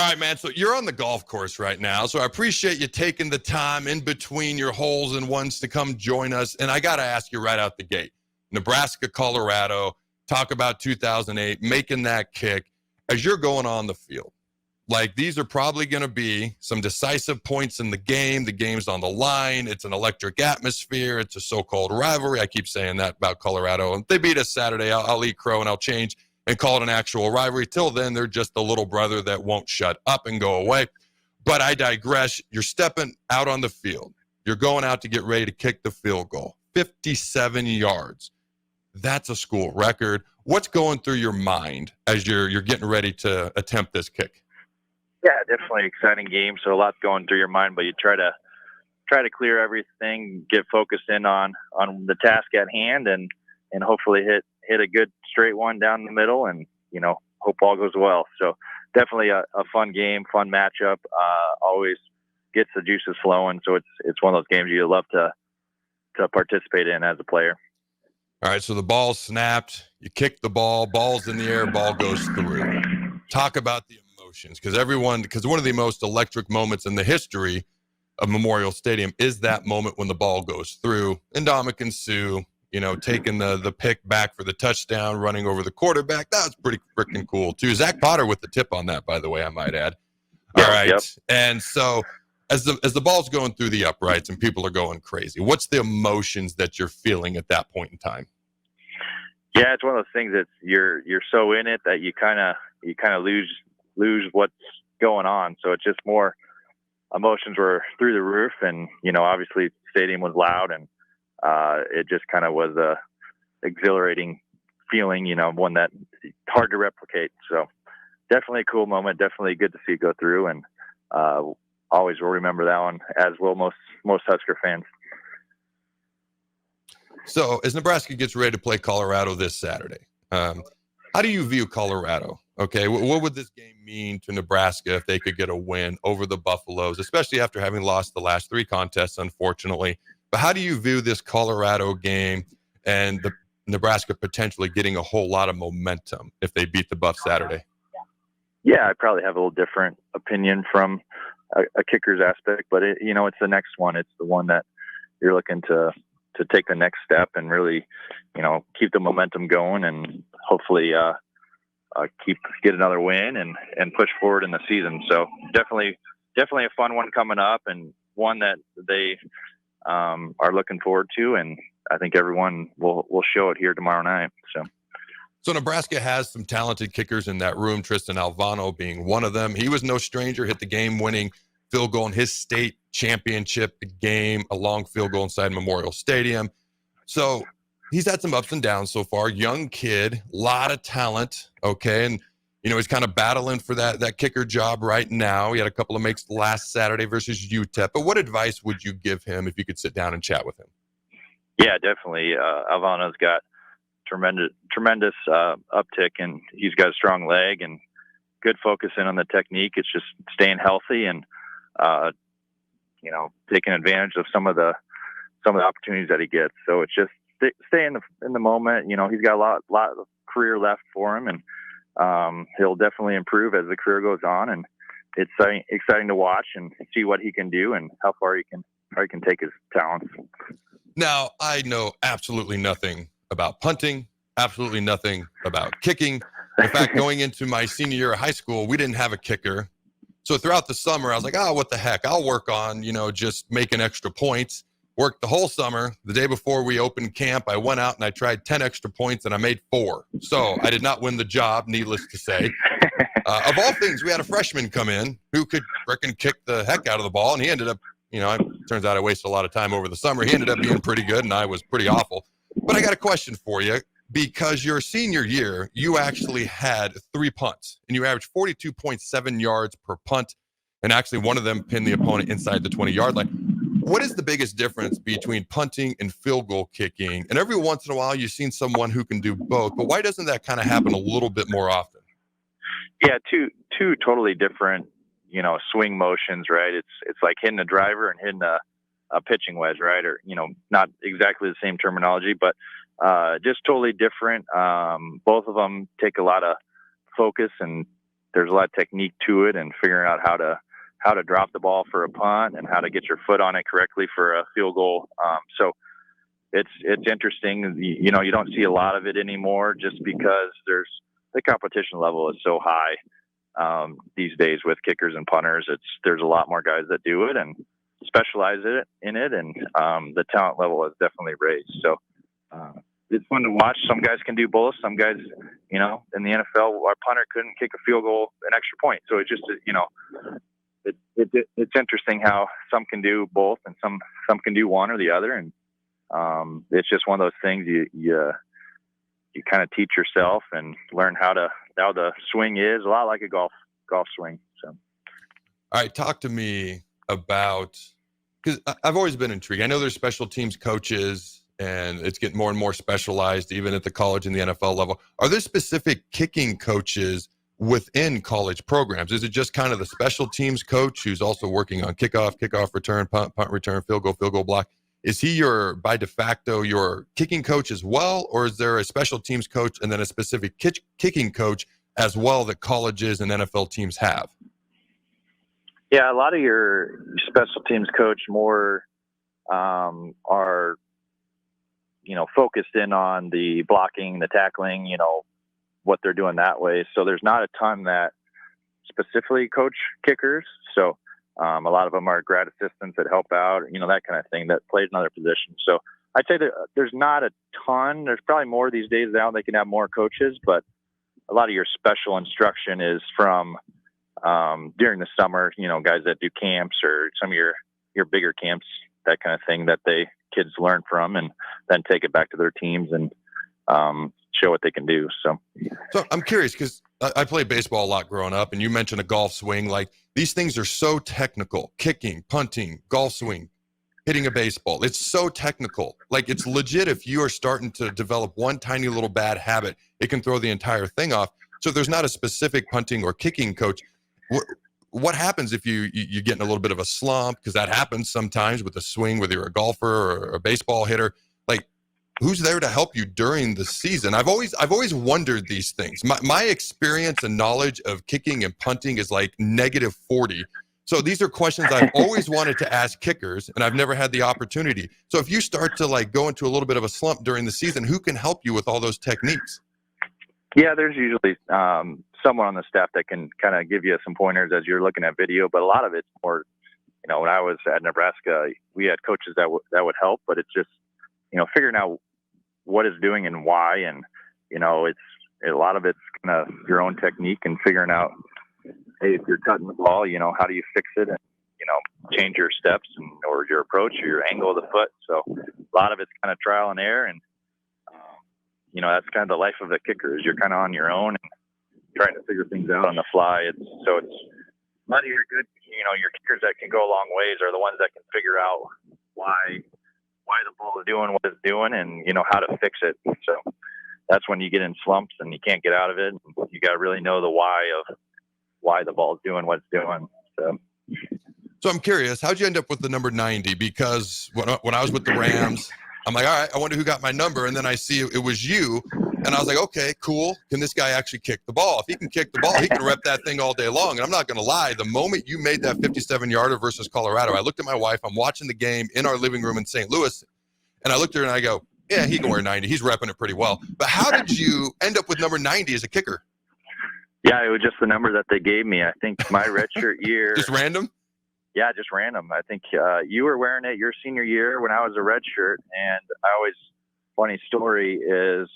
All right, man. So you're on the golf course right now. So I appreciate you taking the time in between your holes and ones to come join us. And I got to ask you right out the gate, Nebraska, Colorado, talk about 2008, making that kick as you're going on the field. Like, these are probably going to be some decisive points in the game. The game's on the line. It's an electric atmosphere. It's a so-called rivalry. I keep saying that about Colorado. If they beat us Saturday, I'll eat crow and I'll change and call it an actual rivalry. Till then, they're just the little brother that won't shut up and go away. But I digress. You're stepping out on the field. You're going out to get ready to kick the field goal. 57 yards. That's a school record. What's going through your mind as you're getting ready to attempt this kick? Yeah, definitely exciting game. So a lot's going through your mind, but you try to clear everything, get focused in on the task at hand, and hopefully hit a good straight one down the middle, and hope all goes well. So definitely a fun game, fun matchup. Always gets the juices flowing. So it's one of those games you love to participate in as a player. All right, so the ball's snapped. You kick the ball. Ball's in the air. Ball goes through. Talk about the emotions, because one of the most electric moments in the history of Memorial Stadium is that moment when the ball goes through. And Ndamukong Suh, taking the pick back for the touchdown, running over the quarterback. That was pretty freaking cool, too. Zach Potter with the tip on that, by the way, I might add. All right. Yep. And so as the ball's going through the uprights and people are going crazy, what's the emotions that you're feeling at that point in time? Yeah, it's one of those things that you're so in it that you kind of lose what's going on. So it's just more emotions were through the roof, and obviously the stadium was loud, and it just kind of was a exhilarating feeling, one that hard to replicate. So definitely a cool moment, definitely good to see it go through, and always will remember that one, as will most Husker fans. So as Nebraska gets ready to play Colorado this Saturday, how do you view Colorado? Okay, what would this game mean to Nebraska if they could get a win over the Buffaloes, especially after having lost the last 3 contests, unfortunately? But how do you view this Colorado game and the Nebraska potentially getting a whole lot of momentum if they beat the Buffs Saturday? Yeah, I probably have a little different opinion from a kicker's aspect, but it's the next one. It's the one that you're looking to take the next step and really, keep the momentum going, and hopefully get another win and push forward in the season. So definitely a fun one coming up, and one that they are looking forward to, and I think everyone will show it here tomorrow night. So Nebraska has some talented kickers in that room, Tristan Alvano being one of them. He was no stranger, hit the game-winning field goal in his state championship game, a long field goal inside Memorial Stadium. So he's had some ups and downs so far. Young kid, a lot of talent, okay? And, he's kind of battling for that kicker job right now. He had a couple of makes last Saturday versus UTEP. But what advice would you give him if you could sit down and chat with him? Yeah, definitely. Alvano's got tremendous uptick, and he's got a strong leg and good focus in on the technique. It's just staying healthy and taking advantage of some of the opportunities that he gets. So it's just stay in the moment. He's got a lot of career left for him, and he'll definitely improve as the career goes on. And it's exciting to watch and see what he can do and how far he can take his talents. Now, I know absolutely nothing about punting, absolutely nothing about kicking. In fact, going into my senior year of high school, we didn't have a kicker. So throughout the summer, I was like, what the heck? I'll work on, just making extra points. Worked the whole summer. The day before we opened camp, I went out and I tried 10 extra points, and I made 4. So I did not win the job, needless to say. Of all things, we had a freshman come in who could frickin' kick the heck out of the ball, and he ended up, it turns out I wasted a lot of time over the summer. He ended up being pretty good, and I was pretty awful. But I got a question for you, because your senior year, you actually had 3 punts, and you averaged 42.7 yards per punt, and actually one of them pinned the opponent inside the 20-yard line. What is the biggest difference between punting and field goal kicking? And every once in a while, you've seen someone who can do both, but why doesn't that kind of happen a little bit more often? Yeah, two totally different, swing motions, right? It's like hitting a driver and hitting a pitching wedge, right? Or, not exactly the same terminology, but just totally different. Both of them take a lot of focus and there's a lot of technique to it, and figuring out how to drop the ball for a punt and how to get your foot on it correctly for a field goal. So it's interesting. You know, you don't see a lot of it anymore just because the competition level is so high these days with kickers and punters. There's a lot more guys that do it and specialize in it, and the talent level has definitely raised. So it's fun to watch. Some guys can do both. Some guys, you know, in the NFL, our punter couldn't kick a field goal, an extra point. So it's just, you know, it's interesting how some can do both and some can do one or the other. And it's just one of those things you kind of teach yourself and learn how the swing is a lot like a golf swing. So, all right, talk to me about, because I've always been intrigued. I know there's special teams coaches, and it's getting more and more specialized, even at the college and the NFL level. Are there specific kicking coaches within college programs? Is it just kind of the special teams coach who's also working on kickoff return, punt return, field goal block? Is he by de facto, your kicking coach as well? Or is there a special teams coach and then a specific kicking coach as well that colleges and NFL teams have? Yeah, a lot of your special teams coach more are, you know, focused in on the blocking, the tackling, you know, what they're doing that way. So there's not a ton that specifically coach kickers. So a lot of them are grad assistants that help out, you know, that kind of thing, that plays in other positions. So I'd say that there's not a ton. There's probably more these days now. They can have more coaches, but a lot of your special instruction is from during the summer, you know, guys that do camps or some of your bigger camps, that kind of thing that kids learn from and then take it back to their teams and show what they can do. So I'm curious, because I played baseball a lot growing up, and you mentioned a golf swing. Like, these things are so technical: kicking, punting, golf swing, hitting a baseball. It's so technical. Like, it's legit. If you are starting to develop one tiny little bad habit, it can throw the entire thing off. So there's not a specific punting or kicking coach. What happens if you get in a little bit of a slump? Because that happens sometimes with a swing, whether you're a golfer or a baseball hitter. Like, who's there to help you during the season? I've always wondered these things. My experience and knowledge of kicking and punting is like -40. So these are questions I've always wanted to ask kickers, and I've never had the opportunity. So if you start to like go into a little bit of a slump during the season, who can help you with all those techniques? yeah, there's usually someone on the staff that can kind of give you some pointers as you're looking at video, but a lot of it's more, you know, when I was at Nebraska, we had coaches that would help, but it's just, you know, figuring out what it's doing and why. And, you know, a lot of it's kind of your own technique and figuring out, hey, if you're cutting the ball, you know, how do you fix it? And, you know, change your steps or your approach or your angle of the foot. So a lot of it's kind of trial and error. And, you know, that's kind of the life of a kicker, is you're kind of on your own and trying to figure things out on the fly. It's a lot of your good, you know, your kickers that can go a long ways are the ones that can figure out why the ball is doing what it's doing and, you know, how to fix it. So that's when you get in slumps and you can't get out of it. You got to really know the why the ball is doing what it's doing. So I'm curious, how'd you end up with the number 90? Because when I was with the Rams, I'm like, all right, I wonder who got my number. And then I see it was you. And I was like, okay, cool. Can this guy actually kick the ball? If he can kick the ball, he can rep that thing all day long. And I'm not going to lie. The moment you made that 57-yarder versus Colorado, I looked at my wife. I'm watching the game in our living room in St. Louis. And I looked at her and I go, yeah, he can wear 90. He's repping it pretty well. But how did you end up with number 90 as a kicker? Yeah, it was just the number that they gave me. I think my redshirt year. Just random? Yeah, just random. I think you were wearing it your senior year when I was a redshirt. And funny story is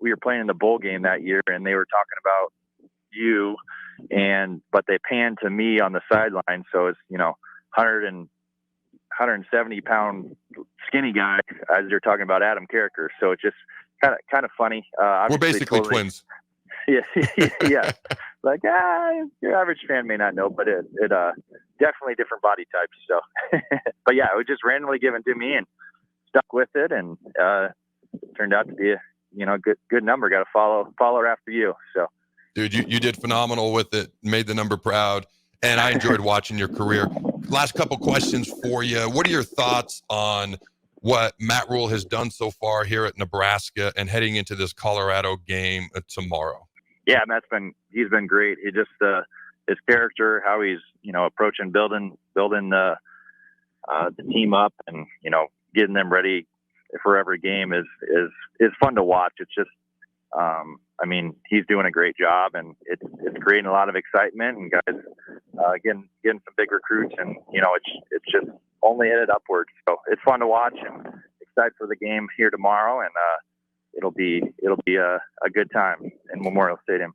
we were playing in the bowl game that year, and they were talking about you, but they panned to me on the sideline. So it's, you know, 170-pound skinny guy as you're talking about Adam Carriker. So it's just kind of funny. We're basically twins. Yeah, yeah. Like, your average fan may not know, but it definitely different body types. So, but yeah, it was just randomly given to me and stuck with it, and turned out to be a, you know, good number. Got a follower after you. So, dude, you did phenomenal with it. Made the number proud, and I enjoyed watching your career. Last couple questions for you. What are your thoughts on what Matt Rule has done so far here at Nebraska and heading into this Colorado game tomorrow? Yeah, he's been great. He just his character, how he's approaching building the team up, and getting them ready for every game is fun to watch. It's just he's doing a great job, and it's creating a lot of excitement, and guys getting some big recruits, and it's just only headed upwards. So it's fun to watch, and excited for the game here tomorrow, and it'll be a good time in Memorial Stadium.